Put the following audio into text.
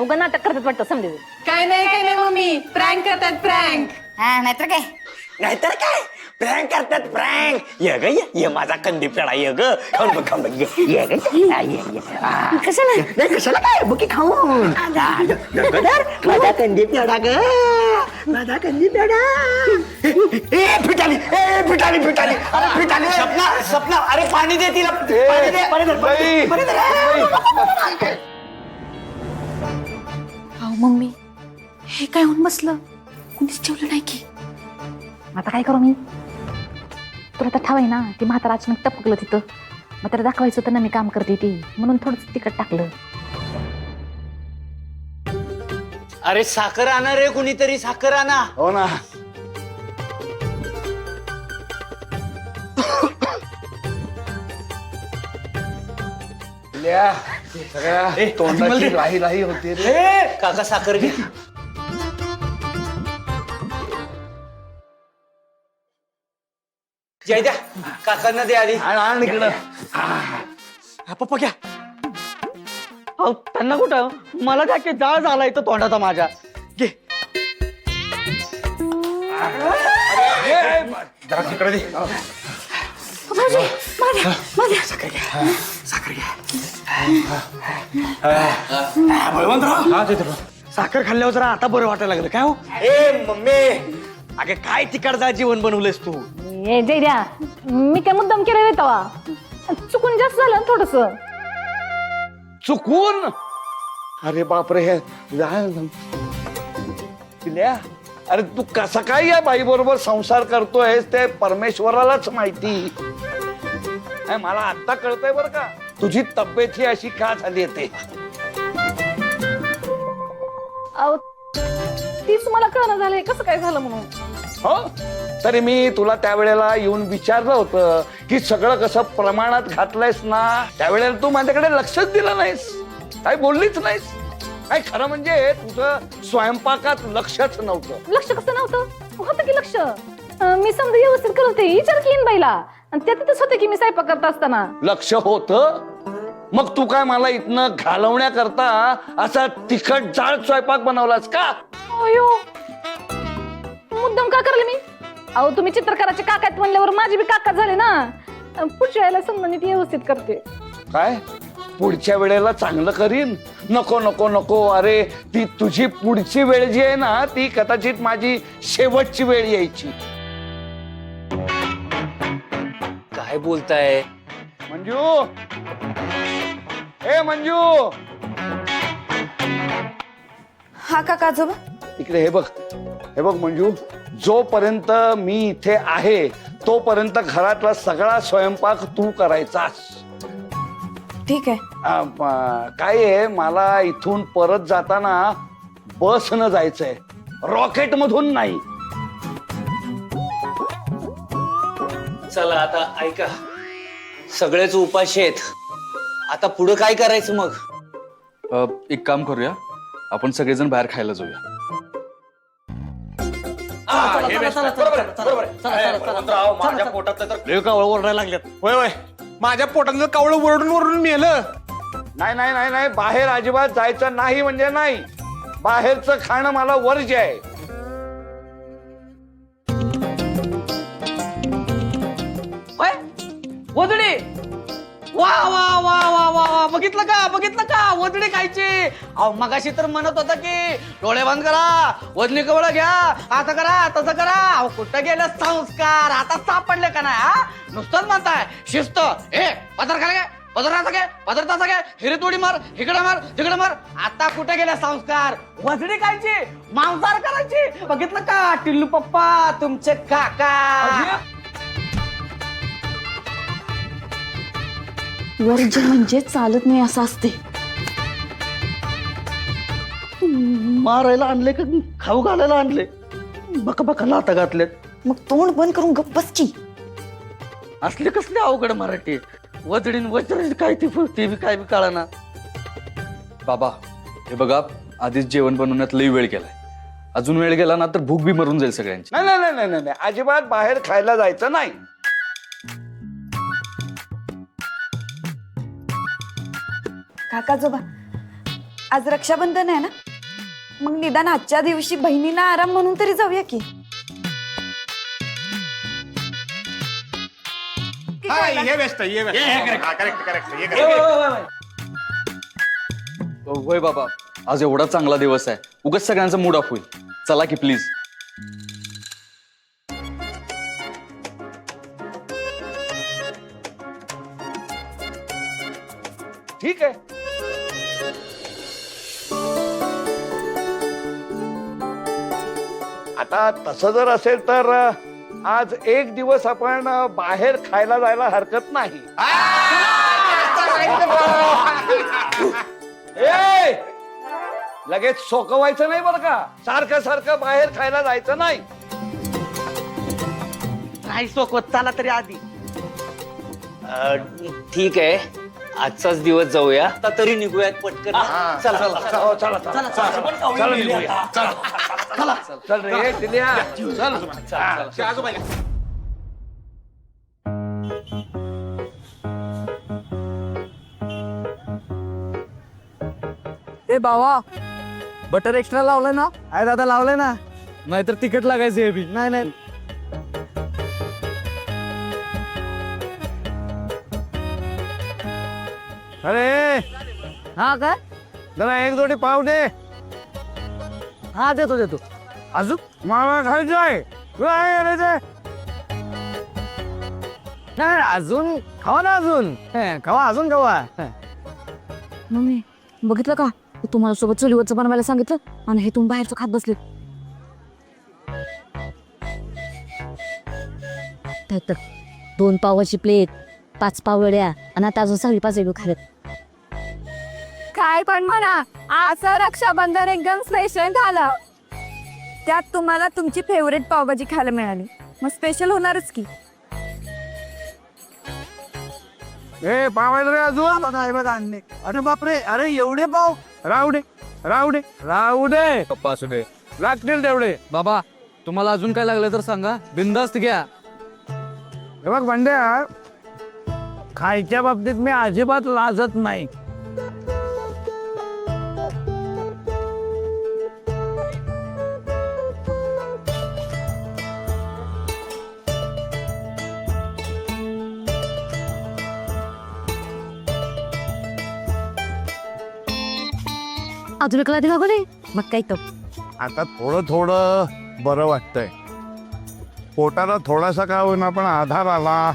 उगा नाटक करतात वाटतं समजेल. काय नाही मम्मी, प्रँक करतात प्रँक. हा नाहीतर काय. नाहीतर काय प्रँक करतात प्रँक. ये ग ये माझा कंदी पेडा ये ग खाऊन बघ खाऊन बघ ये ग कशाला नाही कशाला काय बुकी खाऊन माझा कंदी पेडा ग माझा कंदी पेडा. ए फिटाली अरे फिटाली सपना अरे पाणी दे तिला पाणी दे. अहो मम्मी, हे काय होऊन बसलं? कुणीच ठेवलं नाही की. आता काय करू मी? तुला तर ठाव आहे ना ती म्हातारा अचानक टपकलं तिथं. मग त्याला दाखवायचं होतं ना मी काम करते ती, म्हणून थोडंसं तिखट टाकलं. अरे साखर आणा रे कुणीतरी साखर आणा. हो ना. सगळ्या तोंडाची लाही होती रे. काका साखर घे. जय द्या काकांना दे आधी. आण इकडं. पप्पा घ्या. त्यांना कुठं मला द्या की जाळ झाला इथं तोंडाचा माझ्या. घे जरा तिकडे दे. साखर घ्या. बळवंतराव साखर खाल्ल्यावर जरा आता बरं वाटायला लागलं काय हो. ए मम्मी अगे काय तिकडचा जीवन बनवलंस तू. ए जय द्या, मी काय मुद्दाम केलं रे तवा. चुकून जास्त झालं ना थोडस. चुकून. अरे बापरे हे पिल्या. अरे तू कसा काय या बाई बरोबर संसार करतोयस ते परमेश्वरालाच माहिती. मला आता कळतंय बरं का तुझी तब्येत ही अशी का झाली ते. अहो तीच मला कळणं झालंय कसं काय झालं म्हणून. हो तरी मी तुला त्यावेळेला येऊन विचारलं होतं की सगळं कसं प्रमाणात घातलंयस ना. त्यावेळेला तू माझ्याकडे लक्षच दिलं नाहीस, काही बोललीच नाहीस. काय खरं म्हणजे तुझं स्वयंपाकात लक्षच नव्हतं. लक्ष कसं नव्हतं? होतं की लक्ष. मी समजा व्यवस्थित करत होते, विचार की बाईला. आणि त्या तिथंच होते की मी स्वयंपाक करत असताना. लक्ष होतं. मग तू काय मला इथनं घालवण्याकरता असा तिखट जाळ स्वयंपाक बनवलास का? अयो मुद्दाम का करले मी? अहो तुम्ही चित्रकाराचे काका आहेत म्हणल्यावर माझे बी काका झाले ना. पुढच्या वेळेला समजा नीट व्यवस्थित करते. काय पुढच्या वेळेला चांगलं करीन. नको नको नको. अरे ती तुझी पुढची वेळ जी आहे ना ती कदाचित माझी शेवटची वेळ यायची. काय बोलताय मंजू. ए मंजू. हा काका आजोबा. इकडे हे बघ मंजू. जोपर्यंत मी इथे आहे तोपर्यंत घरातला सगळा स्वयंपाक तू करायचास. ठीक आहे. काय आहे मला इथून परत जाताना बस न जायचंय, रॉकेट मधून नाही. चला आता ऐका सगळेच उपाशी आहेत. आता पुढे काय करायचं मग? एक काम करूया, आपण सगळेजण बाहेर खायला जाऊया. माझ्या पोटात तर कावळ ओरडायला लागल्यात. होय होय, माझ्या पोटातलं कावळं वरडून मेलं. नाही नाही नाही नाही बाहेर अजिबात जायचं नाही म्हणजे नाही. बाहेरचं खाणं मला वर्ज्य आहे. वजडी वा वा वा वा वा बघितलं का वजडी खायची. अहो मगाशी तर म्हणत होता की डोळे बंद करा, वजनी कवळ घ्या, असं करा तसं करा. अहो कुठं गेलं संस्कार? आता सापडले का नाही? हा नुसतंच म्हणताय शिस्त. ए पदर खाले काय पदर तासा काय हिरीत उडी मार, इकडे मार तिकडे मार. आता कुठे गेले संस्कार? वजडी खायची, मांसाहार करायची. बघितलं का टिल्लू पप्पा तुमचे काका. वर्ज्य म्हणजे चालत नाही असं असते. मारायला आणले का खाऊ घालायला आणले? बका लाता घातलेत. मग तोंड बंद करून गप्प बस की. असले कसले अवघड मराठी. वजडीन वजडी काय ते काय बी कळना. बाबा हे बघा, आधीच जेवण बनवण्यात लई वेळ गेलाय. अजून वेळ गेला ना तर भूक बी मरून जाईल सगळ्यांची. नाही नाही नाही नाही नाही अजिबात बाहेर खायला जायचं नाही. काकाजोबा आज रक्षाबंधन आहे ना, मग निदान आजच्या दिवशी बहिणीला आराम म्हणून तरी जाऊया की. हे बेस्ट हे करेक्ट होय बाबा, आज एवढा चांगला दिवस आहे, उगाच सगळ्यांचा मूड ऑफ होईल. चला की प्लीज. ठीक आहे. आता तसं जर असेल तर आज एक दिवस आपण बाहेर खायला जायला हरकत नाही. ए, लगेच सोकवायचं नाही बरं का. सारखं सारखं बाहेर खायला जायचं नाही. नाही सोकवत, चला तरी आधी. ठीक आहे, आजचाच दिवस जाऊया. आता तरी निघूयात पटकन. चला हो, चला चला चला निघूया. चल रे दिल्या, चल. आजोबा ए बाबा, बटर एक्स्ट्रा लावलंय ना? आहे दादा, लावलंय ना. नाहीतर तिखट लागायचं बी. नाही नाही. अरे हा काय? जरा एक जोडी पाव दे. हा देतो देतो. अजून मला खायचंय. काय करायचंय? नाही अजून खावा ना, अजून खावा, अजून खावा. मम्मी बघितलं का, तुम्हाला सोबत चुलीवरचं बनवायला सांगितलं आणि हे तुम्ही बाहेरचं खात बसले. तर 2 पावाची प्लेट, 5 पावड्या आणि आता अजून 5 वेळू खात. काय पण म्हणा, असं रक्षाबंधन एकदम स्पेशल झालं. त्यात तुम्हाला तुमची फेवरेट पावभाजी खायला मिळाली, मग स्पेशल होणारच की. ए पावायला रे अजून. आणले. अरे बापरे, अरे एवढे पाव. राहू दे राहू दे राहू दे. पप्पा असू दे. लागतील तेवढे. बाबा, तुम्हाला अजून काय लागलं तर सांगा, बिंदास्त घ्या. हे बघ भांड्या, खायच्या बाबतीत मी अजिबात लाजत नाही. अजून एक दिला गोले मग काय तो. आता थोडं थोडं बरं वाटतंय. पोटाला थोडासा का होईना पण आधार आला.